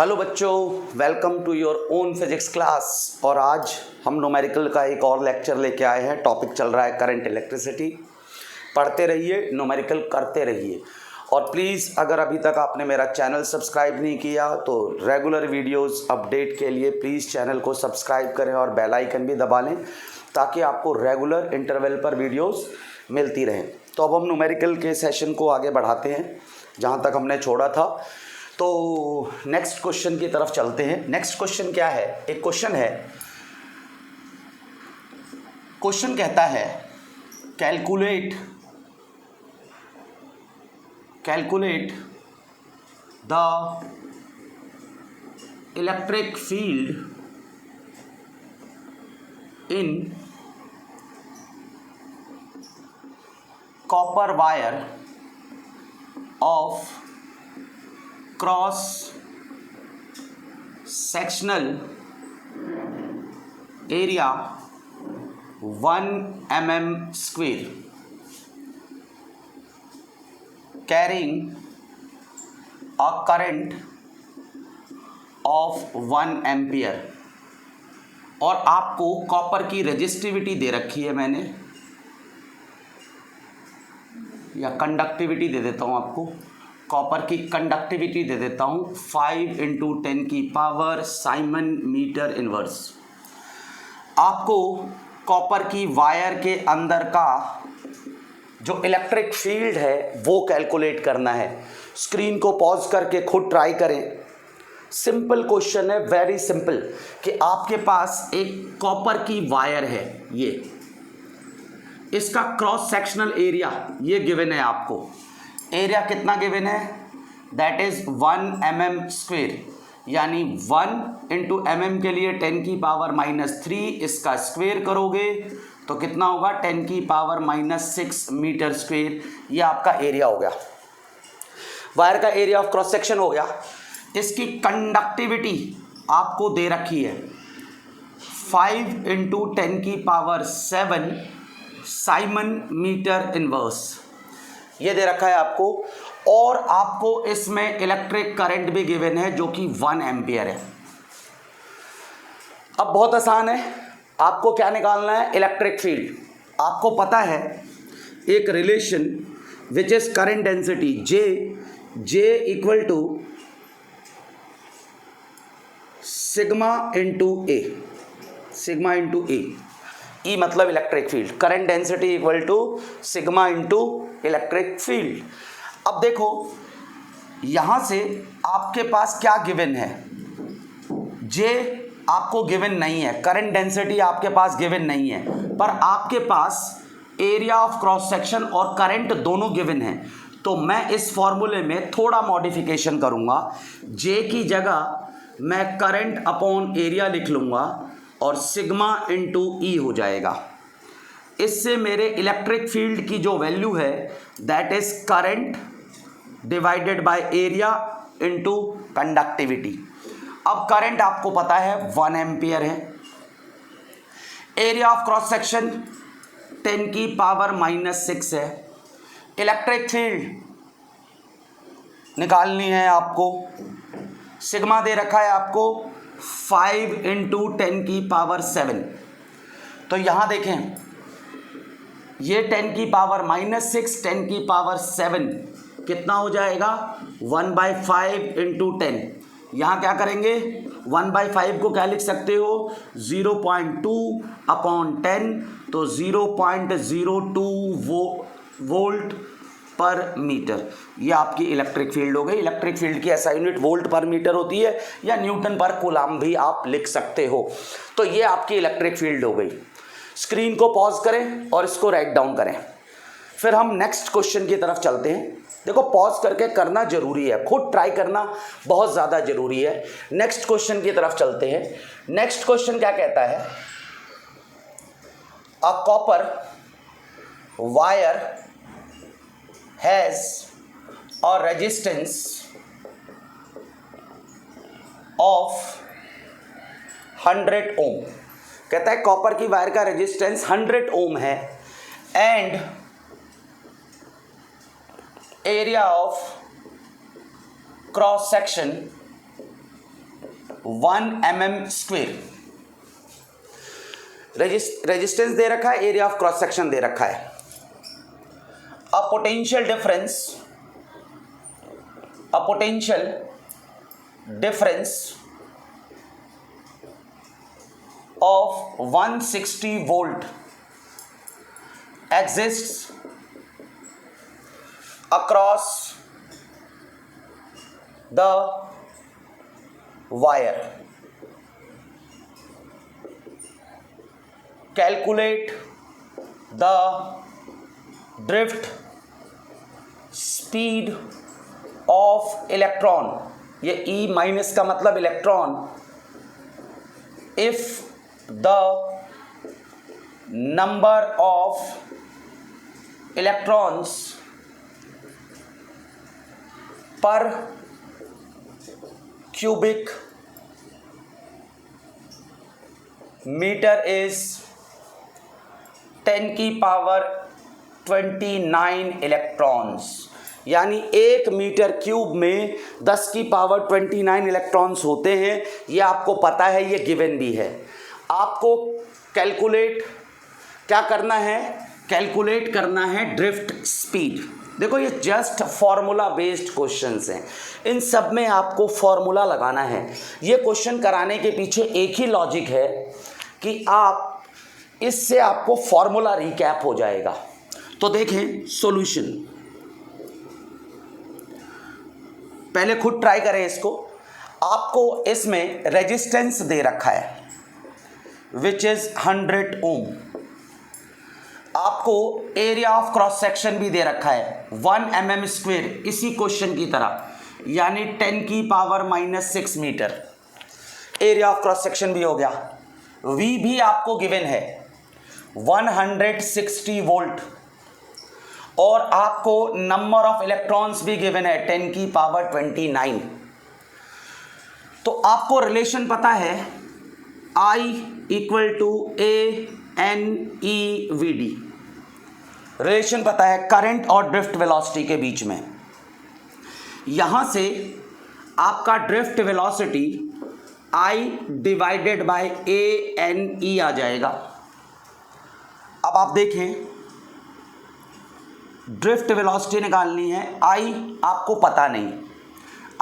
Hello बच्चों, welcome to your own physics class. और आज हम न्यूमेरिकल का एक और लेक्चर लेके आए हैं। टॉपिक चल रहा है करंट इलेक्ट्रिसिटी। पढ़ते रहिए, न्यूमेरिकल करते रहिए। और प्लीज़ अगर अभी तक आपने मेरा चैनल सब्सक्राइब नहीं किया तो रेगुलर वीडियोस अपडेट के लिए प्लीज़ चैनल को सब्सक्राइब करें और बेल आइकन भी दबा लें ताकि आपको रेगुलर इंटरवल पर वीडियोस मिलती रहें। तो अब हम न्यूमेरिकल के सेशन को आगे बढ़ाते हैं जहाँ तक हमने छोड़ा था। तो नेक्स्ट क्वेश्चन की तरफ चलते हैं। नेक्स्ट क्वेश्चन क्या है? एक क्वेश्चन है, क्वेश्चन कहता है calculate the electric field in copper wire of cross sectional area 1 mm square carrying a current of 1 ampere। और आपको कॉपर की रेजिस्टिविटी दे रखी है मैंने, या कंडक्टिविटी दे देता हूँ आपको। कॉपर की कंडक्टिविटी दे देता हूँ 5 × 10⁻⁷ साइमन मीटर इनवर्स। आपको कॉपर की वायर के अंदर का जो इलेक्ट्रिक फील्ड है वो कैलकुलेट करना है। स्क्रीन को पॉज करके खुद ट्राई करें। सिंपल क्वेश्चन है, वेरी सिंपल, कि आपके पास एक कॉपर की वायर है, ये इसका क्रॉस सेक्शनल एरिया ये गिवन है आपको। एरिया कितना गिवन है? दैट इज 1 mm², यानी 1 × mm के लिए 10⁻³ इसका स्क्वेयर करोगे तो कितना होगा? 10⁻⁻6 मीटर²। ये आपका एरिया हो गया, वायर का एरिया ऑफ क्रॉस सेक्शन हो गया। इसकी कंडक्टिविटी आपको दे रखी है 5 × 10⁻⁷ साइमन मीटर इनवर्स, ये दे रखा है आपको। और आपको इसमें इलेक्ट्रिक करंट भी गिवन है जो कि 1 एम्पियर है। अब बहुत आसान है, आपको क्या निकालना है? Electric field. आपको पता है एक relation which is current density J = sigma × A। E मतलब electric field, current density = sigma × electric field. अब देखो यहां से आपके पास क्या गिवन है? J आपको गिवन नहीं है, करंट डेंसिटी आपके पास गिवन नहीं है, पर आपके पास एरिया ऑफ क्रॉस सेक्शन और करंट दोनों गिवन है। तो मैं इस फॉर्मूले में थोड़ा मॉडिफिकेशन करूंगा। J की जगह मैं करंट अपॉन एरिया लिख लूंगा और सिग्मा × E हो जाएगा। इससे मेरे इलेक्ट्रिक फील्ड की जो वैल्यू है that is current divided by area into conductivity. अब करंट आपको पता है 1 एम्पियर है, एरिया ऑफ क्रॉस सेक्शन 10⁻⁻6 है, इलेक्ट्रिक फील्ड निकालनी है आपको, सिग्मा दे रखा है आपको 5 × 10⁻⁷। तो यहां देखें ये 10⁻⁻6 10⁻⁷ कितना हो जाएगा? 1/5 × 10। यहाँ क्या करेंगे? 1/5 को क्या लिख सकते हो? 0.2/10, तो 0.02 वोल्ट पर मीटर। ये आपकी इलेक्ट्रिक फील्ड हो गई। इलेक्ट्रिक फील्ड की ऐसा यूनिट वोल्ट पर मीटर होती है, या न्यूटन पर कूलाम भी आप लिख सकते हो। तो ये आपकी इलेक्ट्रिक फील्ड हो गई। स्क्रीन को पॉज करें और इसको राइट डाउन करें। फिर हम नेक्स्ट क्वेश्चन की तरफ चलते हैं। देखो पॉज करके करना जरूरी है, खुद ट्राई करना बहुत ज़्यादा जरूरी है। नेक्स्ट क्वेश्चन की तरफ चलते हैं। नेक्स्ट क्वेश्चन क्या कहता है? A copper wire has a resistance of 100 ओम। कहता है कॉपर की वायर का रेजिस्टेंस 100 ओम है and area of cross section 1 mm square. Resistance दे रखा है, एरिया ऑफ क्रॉस सेक्शन दे रखा है। Uh potential difference of 160 volt exists across the wire. Calculate the drift speed of electron, ये E माइनस का मतलब electron, if the number of electrons per cubic meter is 10 की power 29 electrons, यानी 1 metre cube में 10 की power 29 electrons होते हैं। ये आपको पता है, ये गिवन भी है। आपको कैलकुलेट क्या करना है, कैलकुलेट करना है ड्रिफ्ट स्पीड। देखो ये जस्ट फॉर्मूला बेस्ड क्वेश्चंस हैं, इन सब में आपको फॉर्मूला लगाना है। ये क्वेश्चन कराने के पीछे एक ही लॉजिक है कि आप इससे आपको फॉर्मूला रिकैप हो जाएगा। तो देखें सॉल्यूशन, पहले खुद ट्राई करें इसको। आपको इसमें रेजिस्टेंस दे रखा है विच इज 100 ओम। आपको एरिया ऑफ क्रॉस सेक्शन भी दे रखा है 1 mm स्क्वेयर, इसी क्वेश्चन की तरह, यानी 10 की power -6 metre. Area of cross section भी हो गया। V भी आपको गिवन है 160 वोल्ट, और आपको नंबर ऑफ इलेक्ट्रॉन्स भी गिवन है 10 की पावर 29। तो आपको रिलेशन पता है I = ANEVD, रिलेशन पता है करंट और ड्रिफ्ट वेलोसिटी के बीच में। यहां से आपका ड्रिफ्ट वेलोसिटी I / ANE आ जाएगा। अब आप देखें, ड्रिफ्ट वेलोसिटी निकालनी है, I आपको पता नहीं,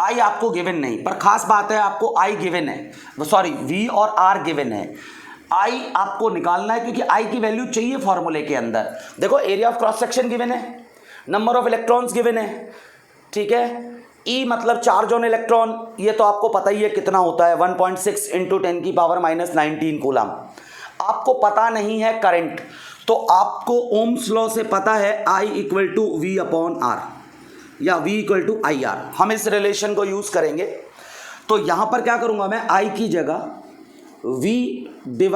I आपको गिवन नहीं, पर खास बात है आपको I गिवन है, सॉरी V और R गिवन है। I आपको निकालना है क्योंकि I की वैल्यू चाहिए फॉर्मूले के अंदर। देखो area of cross section given है, नंबर ऑफ इलेक्ट्रॉन्स गिवन है, ठीक है। E मतलब चार्ज ऑन इलेक्ट्रॉन, ये तो आपको पता ही है कितना होता है, 1.6 × 10 की पावर -19 कूलम। आपको पता नहीं है करंट, तो आपको ओम्स लॉ से पता है I = V/R या V = IR। हम इस रिलेशन को यूज करेंगे। तो यहां पर क्या करूंगा मैं, I की जगह V /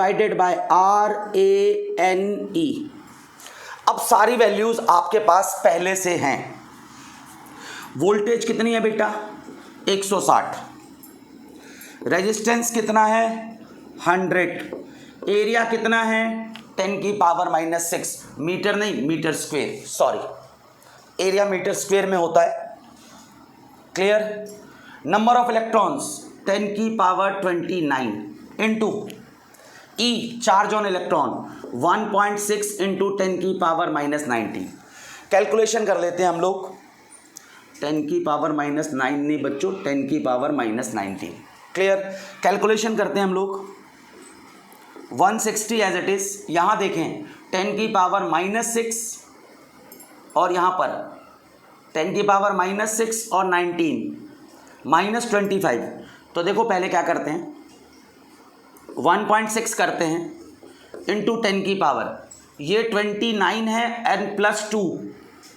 RANE। अब सारी वैल्यूज आपके पास पहले से हैं। वोल्टेज कितनी है बेटा, 160। रेजिस्टेंस कितना है, 100। एरिया कितना है, 10 की पावर -6 मीटर, नहीं metre square, sorry, area metre square में होता है। क्लियर। नंबर ऑफ इलेक्ट्रॉन्स 10 की power 29 into E charge on electron 1.6 × 10 की पावर -19। कैलकुलेशन कर लेते हैं हम लोग। 10 की पावर -9 नहीं बच्चों, 10 की पावर -19। क्लियर। कैलकुलेशन करते हैं हम लोग। 160 एज इट इज, यहाँ देखें 10 की पावर -6 और यहाँ पर 10 की पावर -6 और 19 -25। तो देखो पहले क्या करते हैं, 1.6 करते हैं इंटू 10 की पावर, ये 29 है एंड +2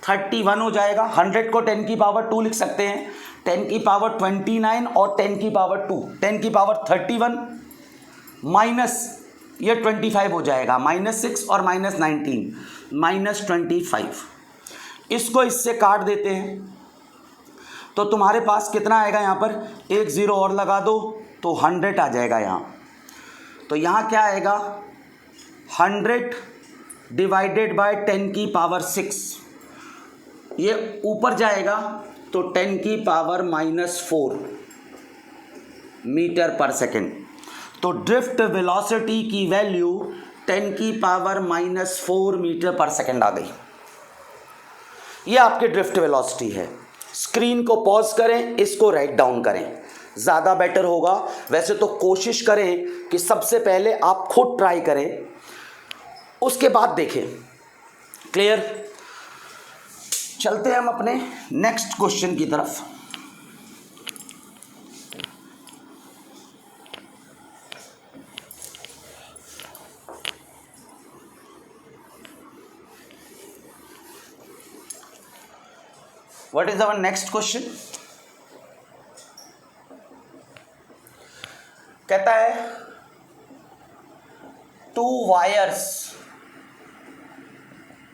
31 हो जाएगा। 100 को 10 की पावर 2 लिख सकते हैं, 10 की पावर 29 और 10 की पावर 2, 10 की पावर 31 माइनस ये 25 हो जाएगा, -6 और -19 -25। इसको इससे काट देते हैं तो तुम्हारे पास कितना आएगा, यहाँ पर एक 0 और लगा दो तो 100 आ जाएगा यहाँ। तो यहाँ क्या आएगा, 100 / 10 की पावर 6, ये ऊपर जाएगा तो 10 की पावर -4 मीटर पर सेकेंड। तो ड्रिफ्ट वेलोसिटी की वैल्यू 10⁻⁻⁴ मीटर पर सेकेंड आ गई। ये आपकी ड्रिफ्ट वेलोसिटी है। स्क्रीन को पॉज करें, इसको राइट डाउन करें, ज़्यादा बेटर होगा। वैसे तो कोशिश करें कि सबसे पहले आप खुद ट्राई करें, उसके बाद देखें। क्लियर? चलते हैं हम अपने नेक्स्ट क्वेश्चन की तरफ। What is our next question? कहता है 2 wires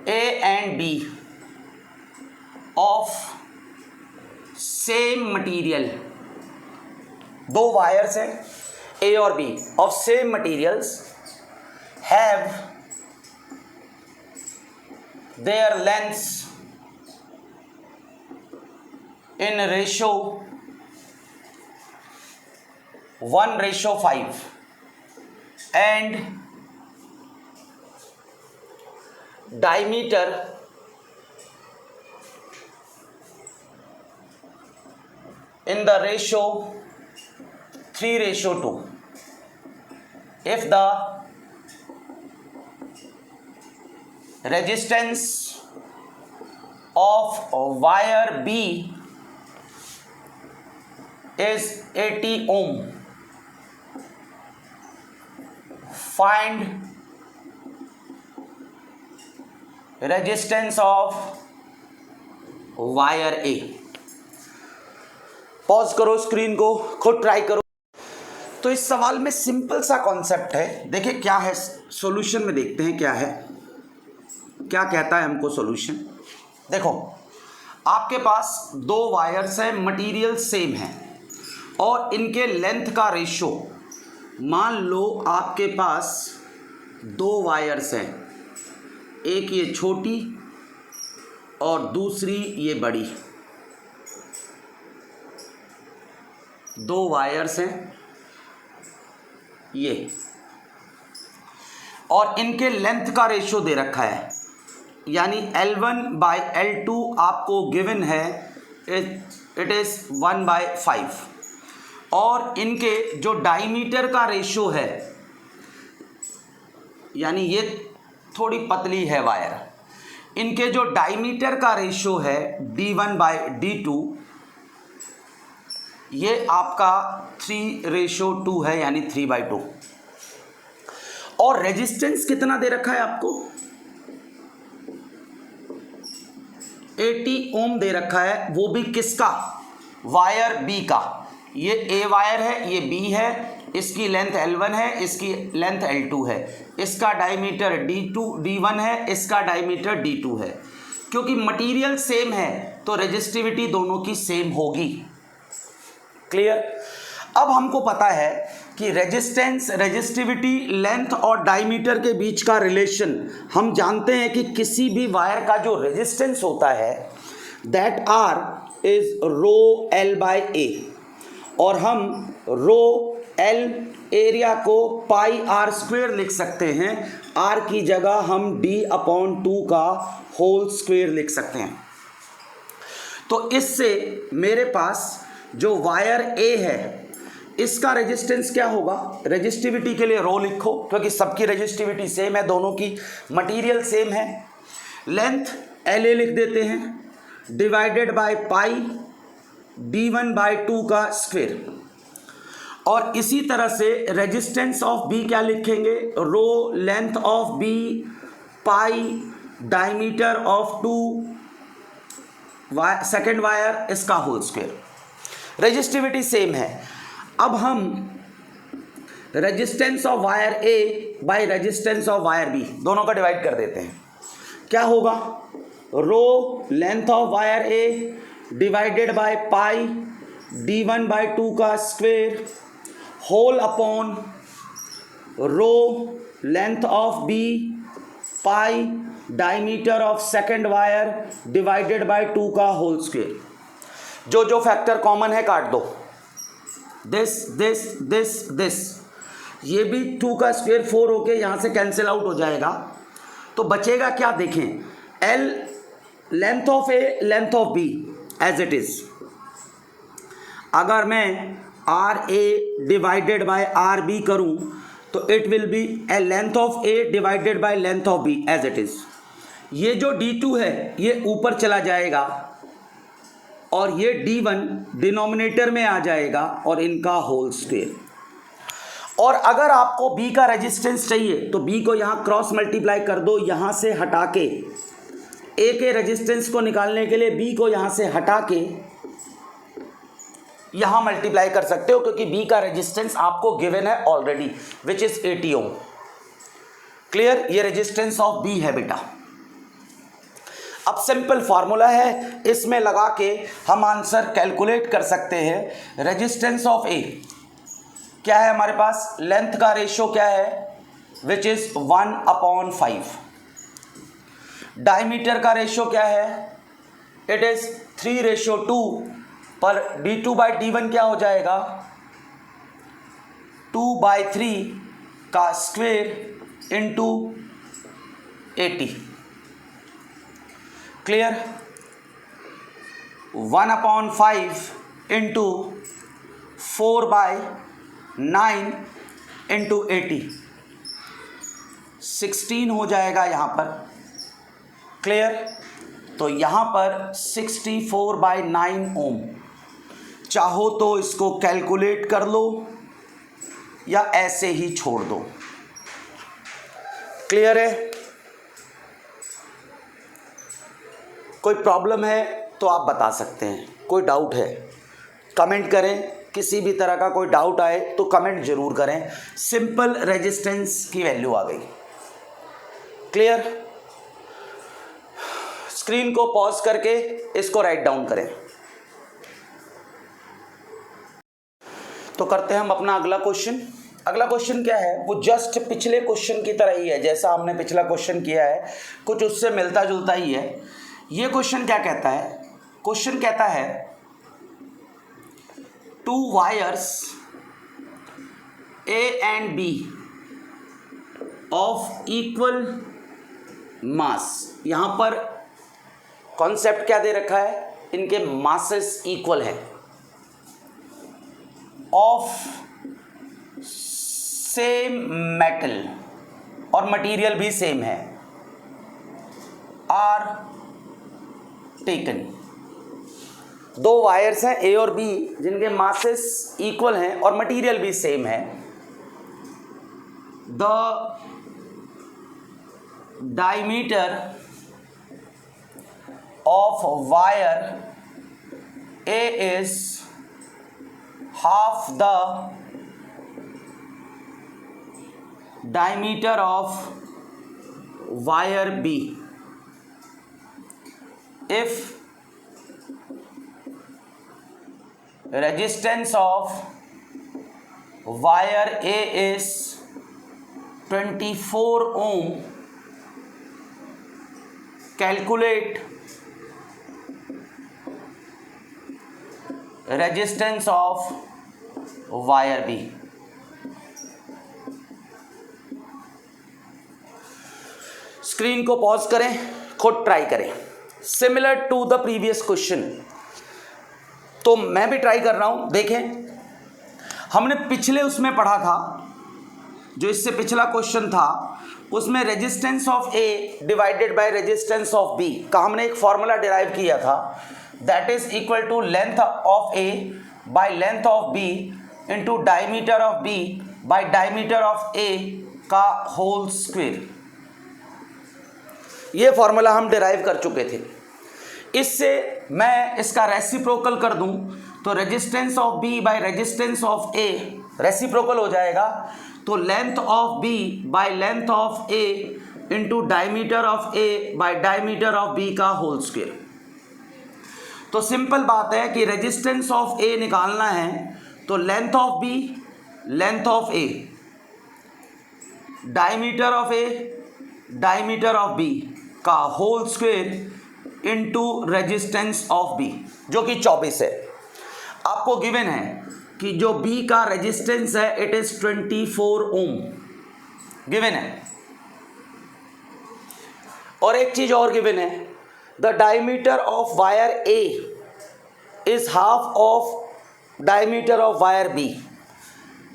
A and B of same material, 2 wires हैं A और B of same materials have their lengths in ratio 1:5 and diameter in the ratio 3:2. If the resistance of wire B is 80 ohm, find resistance of wire A। Pause करो screen को, खुद try करो। तो इस सवाल में simple सा concept है। देखिए क्या है सॉल्यूशन में, देखते हैं क्या है, क्या कहता है हमको सॉल्यूशन। देखो आपके पास 2 वायर्स हैं, मटेरियल सेम है और इनके लेंथ का रेशो, मान लो आपके पास 2 वायर्स हैं, एक ये छोटी और दूसरी ये बड़ी। 2 वायर्स हैं ये, और इनके लेंथ का रेशो दे रखा है, यानी L1/L2 आपको गिवन है, इट इज़ 1/5। और इनके जो डायमीटर का रेशो है, यानी ये थोड़ी पतली है वायर, इनके जो डायमीटर का रेशो है D1/D2, ये आपका 3:2 है, यानी 3/2। और रेजिस्टेंस कितना दे रखा है आपको? 80 ओम दे रखा है, वो भी किसका? वायर बी का। ये ए वायर है, ये बी है, इसकी लेंथ L1 है, इसकी लेंथ L2 है, इसका डायमीटर D1 है, इसका डायमीटर D2 है। क्योंकि मटेरियल सेम है तो रेजिस्टिविटी दोनों की सेम होगी। क्लियर? अब हमको पता है कि रेजिस्टेंस, रेजिस्टिविटी, लेंथ और डायमीटर के बीच का रिलेशन, हम जानते हैं कि किसी भी वायर का जो रेजिस्टेंस होता है दैट R इज ρL/A, और हम ρL एरिया को πr² लिख सकते हैं। R की जगह हम D/2 का होल स्क्वायर लिख सकते हैं। तो इससे मेरे पास जो वायर A है इसका रेजिस्टेंस क्या होगा? रेजिस्टिविटी के लिए रो लिखो, क्योंकि सबकी रेजिस्टिविटी सेम है, दोनों की मटेरियल सेम है। लेंथ LA लिख देते हैं, डिवाइडेड बाय पाई D1/2 का स्क्वायर। और इसी तरह से रेजिस्टेंस ऑफ B क्या लिखेंगे? Rho length of B pi diameter of 2 second wire, इसका होल स्क्वायर। रेजिस्टिविटी सेम है। अब हम resistance of wire A by resistance of wire B दोनों का डिवाइड कर देते हैं। क्या होगा? Rho length of wire A divided by pi D1/2 का square whole upon rho length of B pi diameter of second wire divided by 2 का whole square. जो जो फैक्टर कॉमन है काट दो। दिस दिस दिस दिस, ये भी 2 का स्क्वायर 4 होके यहाँ से कैंसिल आउट हो जाएगा। तो बचेगा क्या, देखें, L length of A length of B as it is. अगर मैं R A divided by R B करूँ तो it will be A length of A divided by length of B as it is. ये जो D2 है ये ऊपर चला जाएगा और ये D1 डिनोमिनेटर में आ जाएगा और इनका होल स्क्वायर। और अगर आपको B का रेजिस्टेंस चाहिए तो B को यहाँ क्रॉस मल्टीप्लाई कर दो, यहाँ से हटा के A के रेजिस्टेंस को निकालने के लिए B को यहाँ से हटा के यहाँ मल्टीप्लाई कर सकते हो, क्योंकि B का रेजिस्टेंस आपको गिवन है already which is 80 ohm. Clear, ये रेजिस्टेंस ऑफ B है बेटा। अब सिंपल फार्मूला है, इसमें लगा के हम आंसर कैलकुलेट कर सकते हैं। रेजिस्टेंस ऑफ ए क्या है हमारे पास, लेंथ का रेशियो क्या है, विच इज 1/5। डायमीटर का रेशियो क्या है, इट इज 3:2, पर D2/D1 क्या हो जाएगा, 2/3 का square into 80। Clear, 1/5 into 4/9 into 80, 16 हो जाएगा यहाँ पर। क्लियर, तो यहाँ पर 64/9 ओम। चाहो तो इसको कैलकुलेट कर लो या ऐसे ही छोड़ दो। क्लियर है, कोई प्रॉब्लम है तो आप बता सकते हैं, कोई डाउट है कमेंट करें, किसी भी तरह का कोई डाउट आए तो कमेंट जरूर करें। सिंपल रेजिस्टेंस की वैल्यू आ गई। क्लियर, स्क्रीन को पॉज करके इसको राइट डाउन करें। तो करते हैं हम अपना अगला क्वेश्चन। अगला क्वेश्चन क्या है, वो जस्ट पिछले क्वेश्चन की तरह ही है, जैसा हमने पिछला क्वेश्चन किया है कुछ उससे मिलता जुलता ही है। ये क्वेश्चन क्या कहता है, क्वेश्चन कहता है 2 wires A and B of equal मास। यहां पर कॉन्सेप्ट क्या दे रखा है, इनके मासेस इक्वल है, ऑफ सेम मेटल और मटेरियल भी सेम है, आर टेकन। 2 वायर्स हैं ए और बी जिनके मासेस इक्वल हैं और मटेरियल भी सेम है। The diameter of wire A is half the diameter of wire B if resistance of wire A is 24 ohm, calculate resistance of wire B। Screen को pause करें, खुद try करें। Similar to the previous question, तो मैं भी try कर रहा हूं। देखें, हमने पिछले उसमें पढ़ा था, जो इससे पिछला क्वेश्चन था, उसमें resistance of A divided by resistance of B का हमने एक फॉर्मूला डिराइव किया था, that is equal to length of A by length of B into diameter of B by diameter of A का होल स्क्वायर। ये formula हम derive कर चुके थे। इससे मैं इसका रेसिप्रोकल कर दूं तो resistance of B by resistance of A reciprocal हो जाएगा, तो length of B by length of A into diameter of A by diameter of B का होल स्क्वायर। तो सिंपल बात है कि रेजिस्टेंस ऑफ ए निकालना है, तो length of B length of A diameter of A diameter of B का whole square into resistance of B, जो कि 24 है। आपको गिवन है कि जो B का रेजिस्टेंस है इट इज 24 ओम गिवन है। और एक चीज और गिवन है, the diameter of wire A is half of diameter of wire B,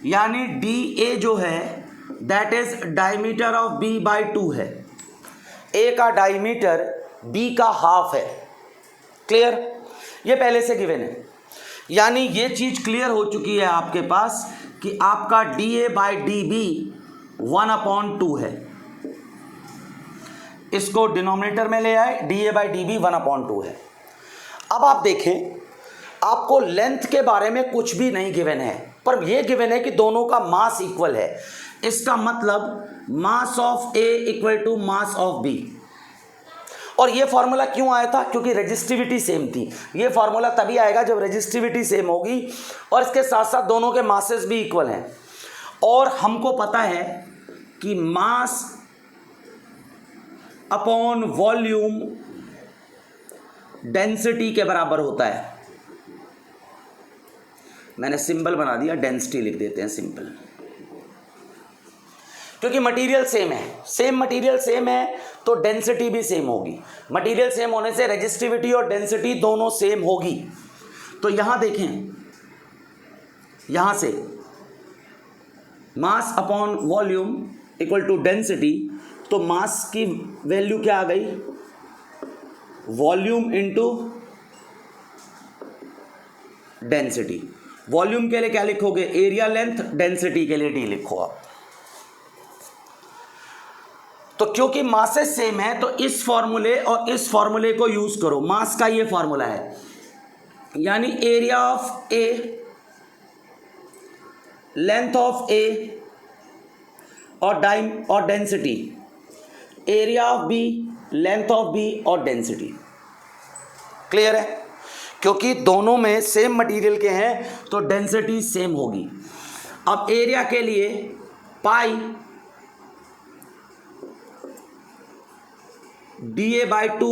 यानी DA जो है that is diameter of B by 2 है। A का डायमीटर B का हाफ है। क्लियर? ये पहले से गिवन है, यानी ये चीज क्लियर हो चुकी है आपके पास कि आपका DA बाई DB 1/2 है। इसको डिनोमिनेटर में ले आए, DA बाई DB 1/2 है। अब आप देखें, आपको लेंथ के बारे में कुछ भी नहीं गिवन है, पर यह गिवन है कि दोनों का मास इक्वल है। इसका मतलब mass of A equal to mass of B। और ये फॉर्मूला क्यों आया था? क्योंकि रेजिस्टिविटी सेम थी। ये फॉर्मूला तभी आएगा जब रेजिस्टिविटी सेम होगी और इसके साथ साथ दोनों के मासेस भी इक्वल हैं। और हमको पता है कि मास अपॉन वॉल्यूम डेंसिटी के बराबर होता है। मैंने सिंबल बना दिया, डेंसिटी लिख देते हैं सिंपल, क्योंकि मटेरियल सेम है। सेम मटेरियल सेम है तो डेंसिटी भी सेम होगी। मटेरियल सेम होने से रेजिस्टिविटी और डेंसिटी दोनों सेम होगी। तो यहां देखें, यहां से mass upon volume equal to density, तो मास की वैल्यू क्या आ गई? Volume into density. वॉल्यूम के लिए क्या लिखोगे? Area length. डेंसिटी के लिए डी लिखो आप। तो क्योंकि मासेस सेम है तो इस फॉर्मूले और इस फॉर्मूले को यूज करो। मास का ये फॉर्मूला है, यानी area of A, length of A और density, area of B, length of B और डेंसिटी। क्लियर है? क्योंकि दोनों में सेम मटेरियल के हैं तो डेंसिटी सेम होगी। अब एरिया के लिए पाई DA बाई 2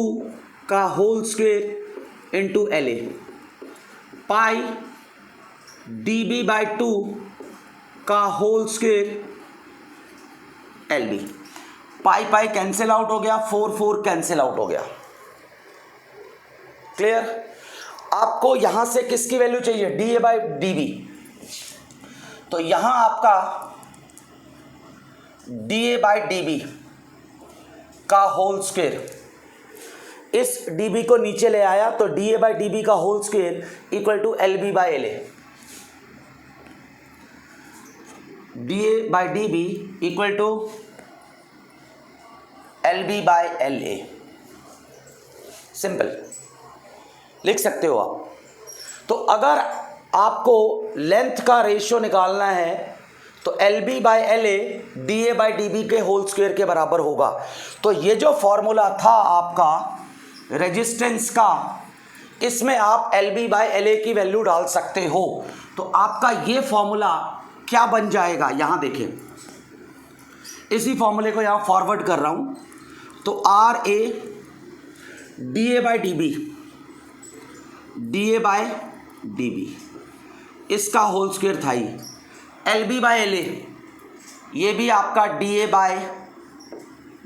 का whole square into LA, pi DB by 2 का whole square LB। Pi pi cancel out हो गया, 4 कैंसिल आउट हो गया। क्लियर? आपको यहां से किसकी वैल्यू चाहिए? DA by DB। तो यहां आपका DA बाई DB का होल स्क्वेयर, इस DB को नीचे ले आया तो DA बाई DB का whole square equal to LB by LA। DA by DB equal to LB by LA। Simple लिख सकते हो आप। तो अगर आपको लेंथ का रेशियो निकालना है तो LB by LA DA by DB के होल स्क्वायर के बराबर होगा। तो ये जो फॉर्मूला था आपका रेजिस्टेंस का, इसमें आप LB बाई LA की वैल्यू डाल सकते हो। तो आपका ये फॉर्मूला क्या बन जाएगा? यहां देखें, इसी फॉर्मूले को यहां फॉरवर्ड कर रहा हूं। तो RA DA by DB, DA by DB, इसका होल स्क्वायर था ही। LB बाई LA ये भी आपका DA बाई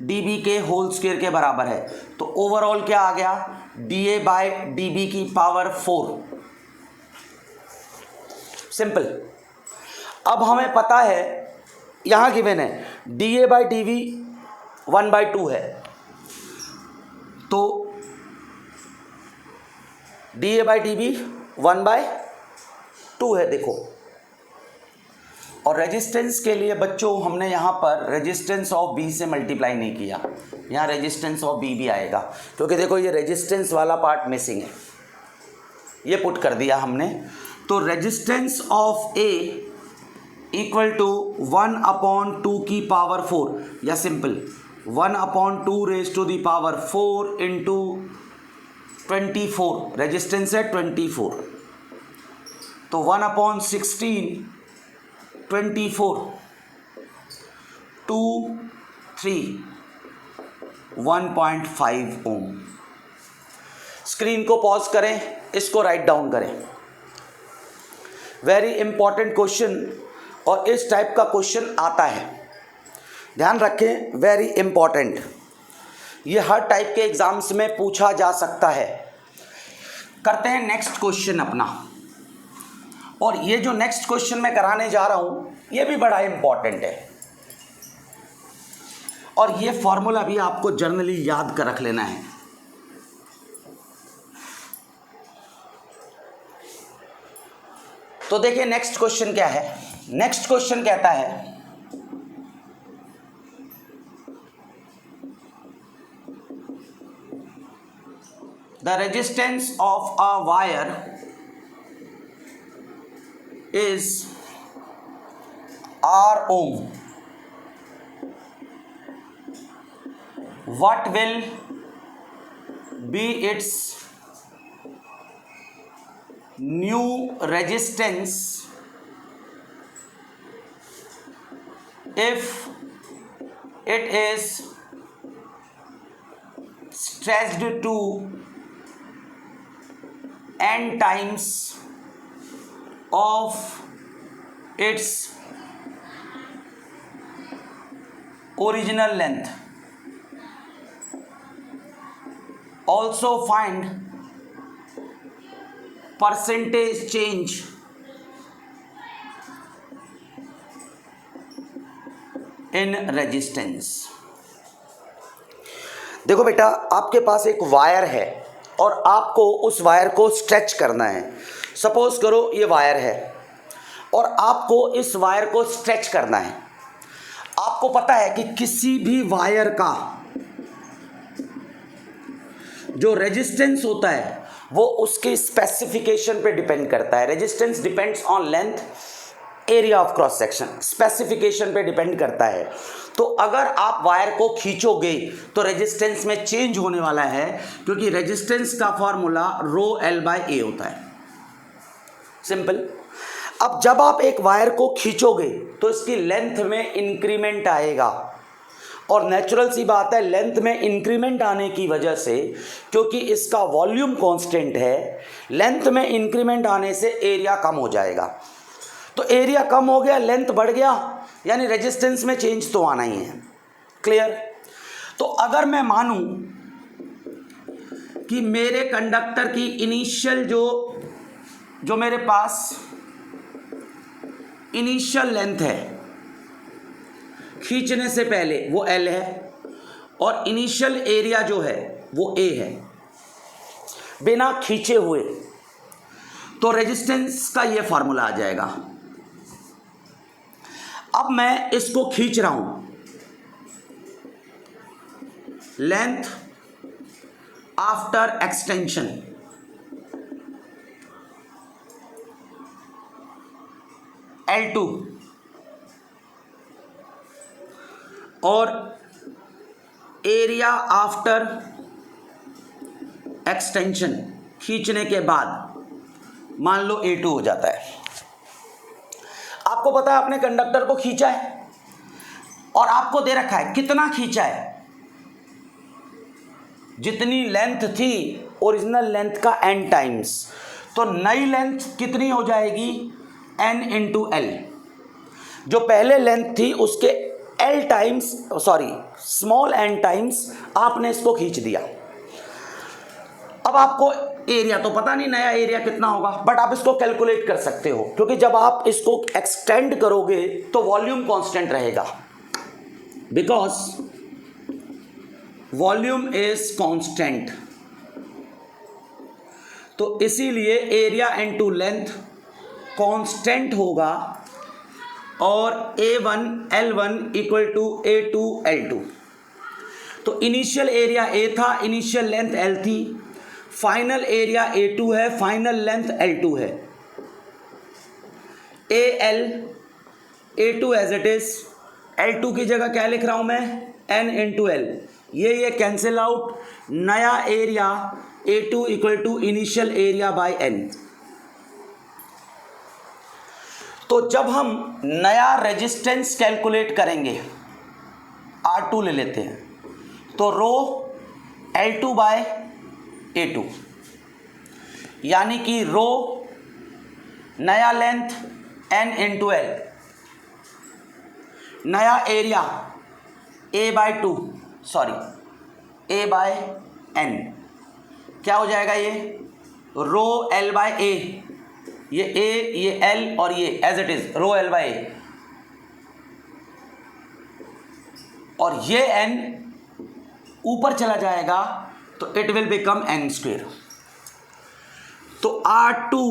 DB के होल स्क्वायर के बराबर है। तो ओवरऑल क्या आ गया? DA बाई DB की पावर 4। सिंपल। अब हमें पता है, यहां गिवन है DA बाई DB 1/2 है, तो DA बाई DB 1/2 है। देखो, और रेजिस्टेंस के लिए बच्चों हमने यहाँ पर रेजिस्टेंस ऑफ B से मल्टीप्लाई नहीं किया, यहाँ रेजिस्टेंस ऑफ B भी आएगा, क्योंकि देखो ये रेजिस्टेंस वाला पार्ट मिसिंग है, ये पुट कर दिया हमने। तो resistance of A equal to 1/2 की पावर 4, या simple 1/2 raise to the power 4 into 24। Resistance है 24, तो 1/16 24 2 3 1.5 ओम। स्क्रीन को पॉज करें, इसको राइट डाउन करें। वेरी इंपॉर्टेंट क्वेश्चन, और इस टाइप का क्वेश्चन आता है, ध्यान रखें, वेरी इंपॉर्टेंट। ये हर टाइप के एग्जाम्स में पूछा जा सकता है। करते हैं नेक्स्ट क्वेश्चन अपना, और ये जो नेक्स्ट क्वेश्चन मैं कराने जा रहा हूं ये भी बड़ा इंपॉर्टेंट है, और ये फॉर्मूला भी आपको जर्नली याद कर रख लेना है। तो देखिए नेक्स्ट क्वेश्चन क्या है। नेक्स्ट क्वेश्चन कहता है the resistance of a wire is R ohm. What will be its new resistance if it is stretched to n times of its original length? Also find percentage change in resistance। देखो बेटा, आपके पास एक wire है और आपको उस wire को stretch करना है। सपोज करो ये वायर है और आपको इस वायर को स्ट्रेच करना है। आपको पता है कि किसी भी वायर का जो रेजिस्टेंस होता है वो उसके स्पेसिफिकेशन पे डिपेंड करता है। Resistance depends on length, area of cross section, specification पे डिपेंड करता है। तो अगर आप वायर को खींचोगे तो रेजिस्टेंस में चेंज होने वाला है, क्योंकि रेजिस्टेंस का फॉर्मूला ρl/a होता है। सिंपल। अब जब आप एक वायर को खींचोगे तो इसकी लेंथ में इंक्रीमेंट आएगा, और नेचुरल सी बात है, लेंथ में इंक्रीमेंट आने की वजह से, क्योंकि इसका वॉल्यूम कांस्टेंट है, लेंथ में इंक्रीमेंट आने से एरिया कम हो जाएगा। तो एरिया कम हो गया, लेंथ बढ़ गया, यानी रेजिस्टेंस में चेंज तो आना ही है। क्लियर? तो अगर मैं मानूं कि मेरे कंडक्टर की इनिशियल जो मेरे पास इनिशियल लेंथ है खींचने से पहले वो L है, और इनिशियल एरिया जो है वो A है बिना खींचे हुए, तो रेजिस्टेंस का ये फार्मूला आ जाएगा। अब मैं इसको खींच रहा हूं, लेंथ आफ्टर एक्सटेंशन L2, और एरिया आफ्टर एक्सटेंशन खींचने के बाद मान लो A2 हो जाता है। आपको पता है आपने कंडक्टर को खींचा है और आपको दे रखा है कितना खींचा है, जितनी लेंथ थी ओरिजिनल लेंथ का n टाइम्स, तो नई लेंथ कितनी हो जाएगी n इंटू एल। जो पहले लेंथ थी उसके l times, sorry small n times आपने इसको खींच दिया। अब आपको एरिया तो पता नहीं नया एरिया कितना होगा, बट आप इसको कैलकुलेट कर सकते हो, क्योंकि जब आप इसको एक्सटेंड करोगे तो वॉल्यूम कांस्टेंट रहेगा, बिकॉज वॉल्यूम इज कांस्टेंट। तो इसीलिए एरिया इनटू लेंथ कांस्टेंट होगा, और A1 L1 equal to A2 L2। तो इनिशियल एरिया A था, इनिशियल लेंथ L थी, फाइनल एरिया A2 है, फाइनल लेंथ L2 है। AL A2 as it is, L2 की जगह क्या लिख रहा हूं मैं, N इंटू L। ये कैंसिल आउट, नया area A2 equal to initial area by N। तो जब हम नया रेजिस्टेंस कैलकुलेट करेंगे, R2 ले लेते हैं, तो रो L2 बाय A2, यानी कि रो नया लेंथ n इंटू एल, नया एरिया a/2 सॉरी a/n, क्या हो जाएगा ये रो l/a, ये a ये l और ये as it is row l/a, और ये n ऊपर चला जाएगा तो it will become n square. तो R2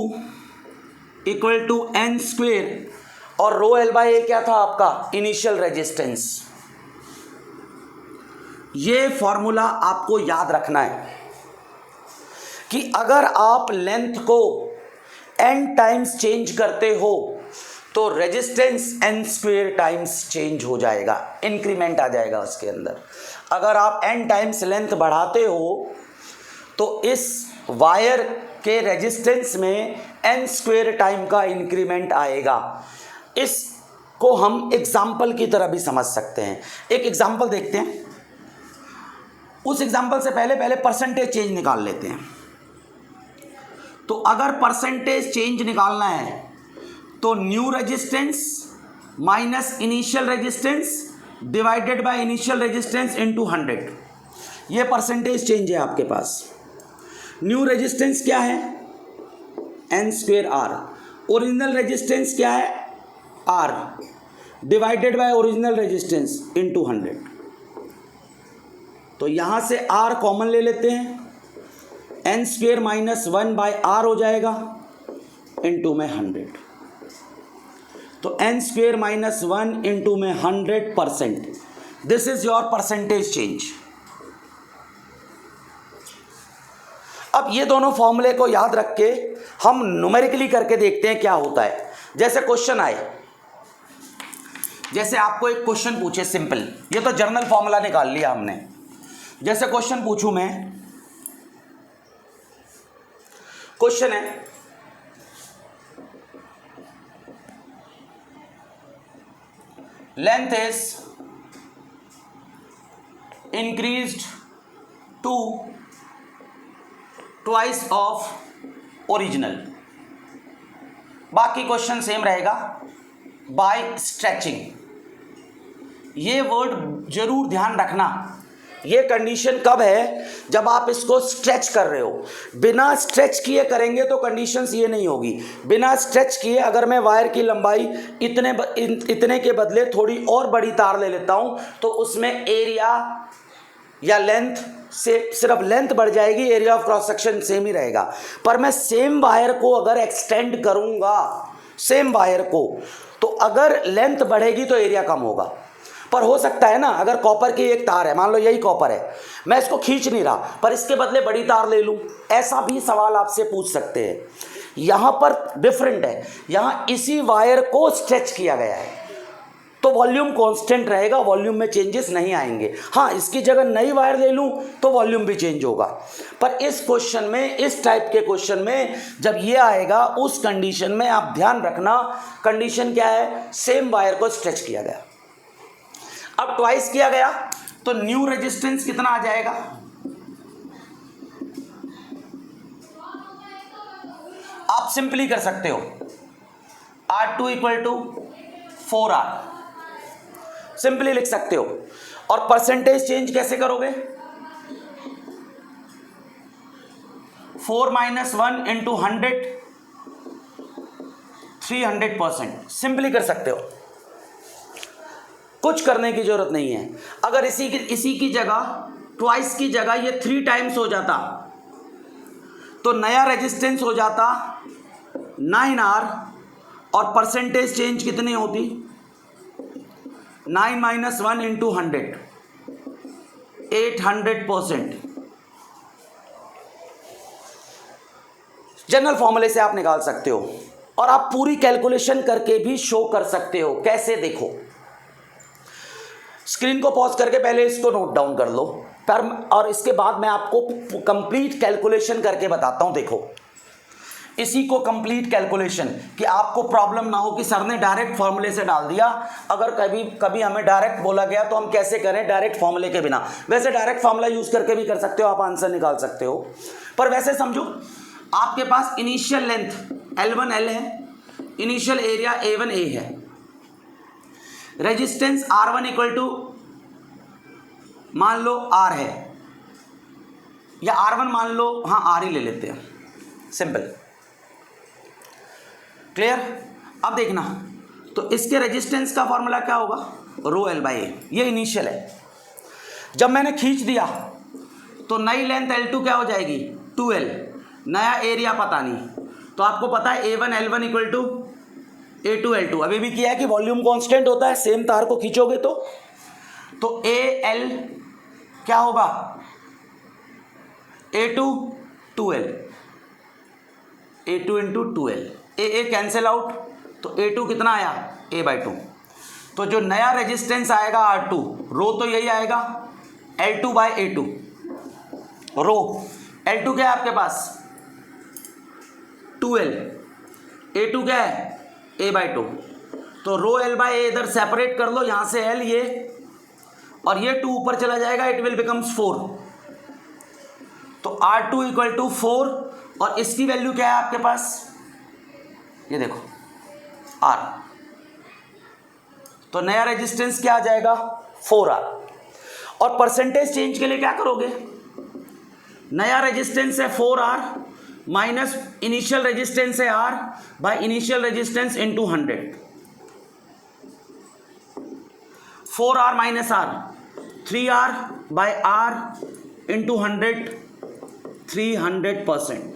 equal to n square, और रो l/a क्या था आपका इनिशियल रेजिस्टेंस। ये फॉर्मूला आपको याद रखना है कि अगर आप लेंथ को n टाइम्स चेंज करते हो तो resistance n square times change हो जाएगा, इंक्रीमेंट आ जाएगा उसके अंदर। अगर आप n टाइम्स लेंथ बढ़ाते हो तो इस वायर के रेजिस्टेंस में n स्क्वेयर टाइम का इंक्रीमेंट आएगा। इसको हम एग्जाम्पल की तरह भी समझ सकते हैं। एक एग्जाम्पल देखते हैं, उस एग्जाम्पल से पहले परसेंटेज चेंज निकाल लेते हैं। तो अगर परसेंटेज चेंज निकालना है तो new resistance minus initial resistance divided by initial resistance into 100, ये परसेंटेज चेंज है आपके पास। न्यू रेजिस्टेंस क्या है n square r, original resistance क्या है r divided by original resistance into 100। तो यहां से r कॉमन ले लेते हैं, n स्क्वेयर माइनस 1/r हो जाएगा इनटू में 100। तो n स्क्वेयर माइनस 1 इंटू में 100%, this is your percentage change. अब ये दोनों फॉर्मूले को याद रख के हम न्यूमेरिकली करके देखते हैं क्या होता है। जैसे क्वेश्चन आए, जैसे आपको एक क्वेश्चन पूछे सिंपल, ये तो जर्नल फॉर्मूला निकाल लिया हमने। जैसे क्वेश्चन पूछूं मैं, क्वेश्चन है length is increased to twice of original, बाकी क्वेश्चन सेम रहेगा, बाय स्ट्रेचिंग। ये वर्ड जरूर ध्यान रखना, ये कंडीशन कब है जब आप इसको स्ट्रेच कर रहे हो। बिना स्ट्रेच किए करेंगे तो कंडीशंस ये नहीं होगी। बिना स्ट्रेच किए अगर मैं वायर की लंबाई इतने के बदले थोड़ी और बड़ी तार ले लेता हूं तो उसमें एरिया या लेंथ से सिर्फ लेंथ बढ़ जाएगी, area of cross section same ही रहेगा। पर मैं सेम वायर को अगर एक्सटेंड करूंगा, सेम वायर को, तो अगर लेंथ बढ़ेगी तो एरिया कम होगा। पर हो सकता है ना, अगर कॉपर की एक तार है, मान लो यही कॉपर है, मैं इसको खींच नहीं रहा पर इसके बदले बड़ी तार ले लूं, ऐसा भी सवाल आपसे पूछ सकते हैं। यहां पर डिफरेंट है, यहां इसी वायर को स्ट्रेच किया गया है तो वॉल्यूम कांस्टेंट रहेगा, वॉल्यूम में चेंजेस नहीं आएंगे। हाँ, इसकी जगह नई वायर ले लूं तो वॉल्यूम भी चेंज होगा। पर इस क्वेश्चन में, इस टाइप के क्वेश्चन में जब ये आएगा उस कंडीशन में आप ध्यान रखना, कंडीशन क्या है, सेम वायर को स्ट्रेच किया गया। अब ट्वाइस किया गया तो न्यू रेजिस्टेंस कितना आ जाएगा, आप सिंपली कर सकते हो R2 equal to 4R, simply लिख सकते हो। और परसेंटेज चेंज कैसे करोगे, 4 माइनस 1 इंटू 100, 300%, सिंपली कर सकते हो, कुछ करने की जरूरत नहीं है। अगर इसी की जगह, ट्वाइस की जगह ये 3 टाइम्स हो जाता तो नया रेजिस्टेंस हो जाता 9R, और परसेंटेज चेंज कितनी होती, 9 माइनस 1 इंटू 100, 800%। जनरल फॉर्मूले से आप निकाल सकते हो और आप पूरी कैलकुलेशन करके भी शो कर सकते हो। कैसे, देखो, स्क्रीन को पॉज करके पहले इसको नोट डाउन कर लो, और इसके बाद मैं आपको कंप्लीट कैलकुलेशन करके बताता हूं। देखो, इसी को कंप्लीट कैलकुलेशन, कि आपको प्रॉब्लम ना हो कि सर ने डायरेक्ट फॉर्मूले से डाल दिया। अगर कभी हमें डायरेक्ट बोला गया तो हम कैसे करें, डायरेक्ट फॉर्मूले के बिना। वैसे डायरेक्ट फॉर्मूला यूज करके भी कर सकते हो, आप आंसर निकाल सकते हो। पर वैसे समझो, आपके पास इनिशियल लेंथ L1 L है, इनिशियल एरिया A1A है, रेजिस्टेंस R1 इक्वल टू मान लो R है, या R1 मान लो, हाँ R ही ले लेते हैं, सिंपल, क्लियर। अब देखना, तो इसके रेजिस्टेंस का फॉर्मूला क्या होगा, रो L बाई ए, ये इनिशियल है। जब मैंने खींच दिया तो नई लेंथ L2 क्या हो जाएगी 2L, नया एरिया पता नहीं, तो आपको पता है A1 L1 equal to A2 L2, अभी भी किया है कि वॉल्यूम कांस्टेंट होता है, सेम तार को खींचोगे तो AL क्या होगा A2 2L, A2 into 2L, A cancel out, तो A2 कितना आया A/2, तो जो नया रेजिस्टेंस आएगा R2, रो तो यही आएगा L2 by A2, row L2 क्या है आपके पास 2L, A2 क्या है A/2, तो रो L बाई ए इधर सेपरेट कर लो, यहाँ से L ये, और ये 2 ऊपर चला जाएगा, इट विल बिकम्स 4, तो R2 इक्वल टू 4, और इसकी वैल्यू क्या है आपके पास, ये देखो R, तो नया रेजिस्टेंस क्या आ जाएगा 4R, और परसेंटेज चेंज के लिए क्या करोगे, नया रेजिस्टेंस है 4R माइनस इनिशियल रेजिस्टेंस है R by initial resistance into 100, 4R minus R 3R by R into 100, 300%।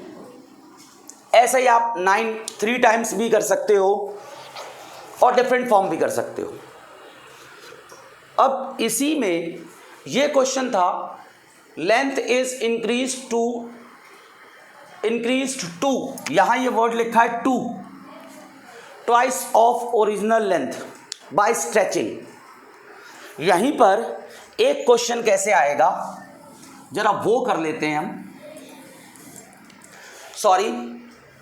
ऐसे ही आप 3 टाइम्स भी कर सकते हो और डिफरेंट फॉर्म भी कर सकते हो। अब इसी में ये क्वेश्चन था, लेंथ इज इंक्रीज टू, यहां ये वर्ड लिखा है 2, twice of original length bye stretching. यहीं पर एक क्वेश्चन कैसे आएगा जरा वो कर लेते हैं हम। सॉरी,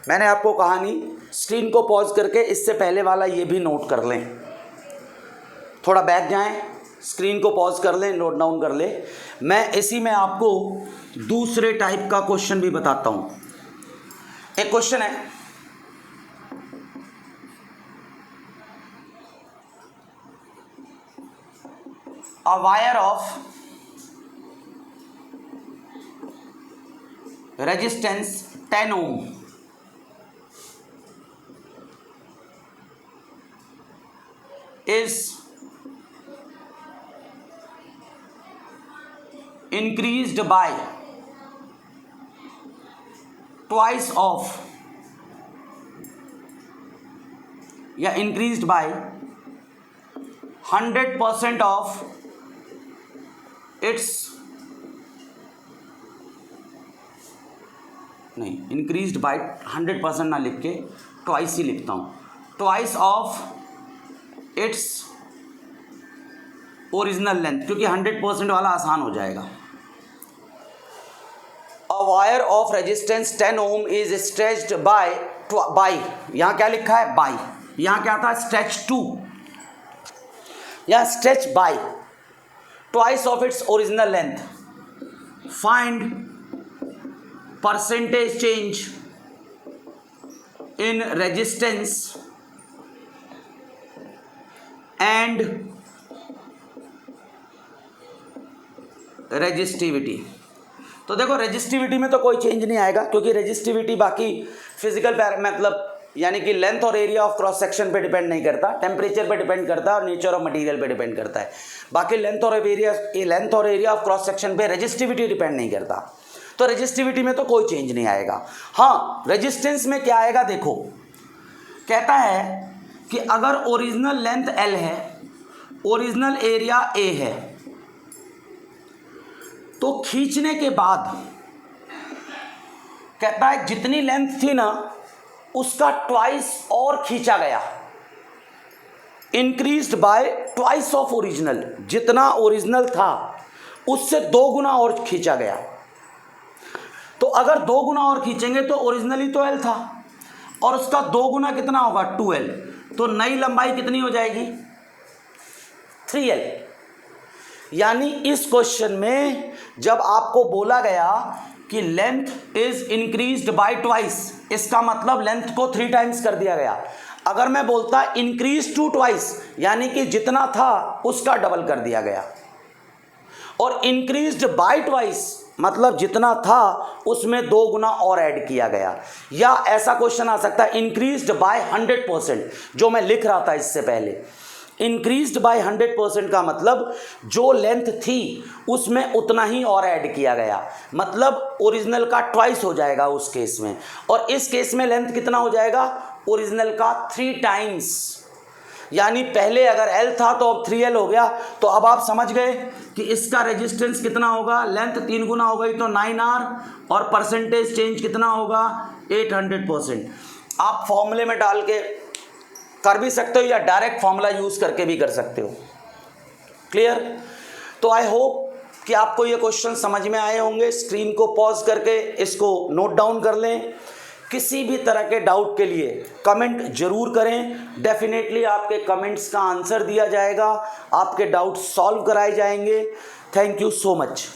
मैंने आपको कहा नहीं, स्क्रीन को पॉज करके इससे पहले वाला ये भी नोट कर लें, थोड़ा बैक जाएं, स्क्रीन को पॉज कर लें, नोट डाउन कर लें। मैं इसी में आपको दूसरे टाइप का क्वेश्चन भी बताता हूं। एक क्वेश्चन है, अ wire of resistance 10 ohm is increased by twice of, या increased by 100% of its, नहीं, इंक्रीज्ड बाय 100% ना लिख के ट्वाइस ही लिखता हूँ, twice of its original length, क्योंकि 100% वाला आसान हो जाएगा। A wire of resistance 10 ohm is stretched by, यहाँ क्या लिखा है बाय, यहाँ क्या था स्ट्रेच टू, यहाँ stretch by twice of its original length, find percentage change in resistance and resistivity। तो देखो रेजिस्टिविटी में तो कोई चेंज नहीं आएगा, क्योंकि रेजिस्टिविटी बाकी फिजिकल मतलब यानी कि लेंथ और एरिया ऑफ क्रॉस सेक्शन पे डिपेंड नहीं करता, टेम्परेचर पे डिपेंड करता है और नेचर ऑफ मटेरियल पे डिपेंड करता है। बाकी लेंथ और एरिया ऑफ क्रॉस सेक्शन पे रेजिस्टिविटी डिपेंड नहीं करता, तो रेजिस्टिविटी में तो कोई चेंज नहीं आएगा। हाँ, रेजिस्टेंस में क्या आएगा देखो, कहता है कि अगर ओरिजिनल लेंथ L है, ओरिजिनल एरिया A है, तो खींचने के बाद कहता है जितनी लेंथ थी ना उसका ट्वाइस और खींचा गया, increased by twice of original, जितना ओरिजिनल था उससे 2 गुना और खींचा गया। तो अगर 2 गुना और खींचेंगे तो ओरिजिनली तो L था और उसका 2 गुना कितना होगा 2L, तो नई लंबाई कितनी हो जाएगी 3L। यानी इस क्वेश्चन में जब आपको बोला गया कि length is increased by twice, इसका मतलब लेंथ को 3 टाइम्स कर दिया गया। अगर मैं बोलता इंक्रीज टू ट्वाइस, यानी कि जितना था उसका डबल कर दिया गया, और इंक्रीज्ड बाय ट्वाइस मतलब जितना था उसमें 2 गुना और ऐड किया गया। या ऐसा क्वेश्चन आ सकता है इंक्रीज्ड बाय 100%, जो मैं लिख रहा था इससे पहले। इंक्रीज्ड बाय 100% का मतलब जो लेंथ थी उसमें उतना ही और ऐड किया गया, मतलब ओरिजिनल का ट्वाइस हो जाएगा उस केस में। और इस केस में लेंथ कितना हो जाएगा, ओरिजिनल का 3 टाइम्स, यानी पहले अगर L था तो अब 3L हो गया। तो अब आप समझ गए कि इसका रेजिस्टेंस कितना होगा, लेंथ 3 गुना हो गई तो 9R, और परसेंटेज चेंज कितना होगा 800%। आप फॉर्मूले में डाल के कर भी सकते हो या डायरेक्ट फॉर्मूला यूज़ करके भी कर सकते हो। क्लियर? तो आई होप कि आपको ये क्वेश्चन समझ में आए होंगे। स्क्रीन को पॉज करके इसको नोट डाउन कर लें। किसी भी तरह के डाउट के लिए कमेंट जरूर करें, डेफिनेटली आपके कमेंट्स का आंसर दिया जाएगा, आपके डाउट सॉल्व कराए जाएंगे। Thank you so much.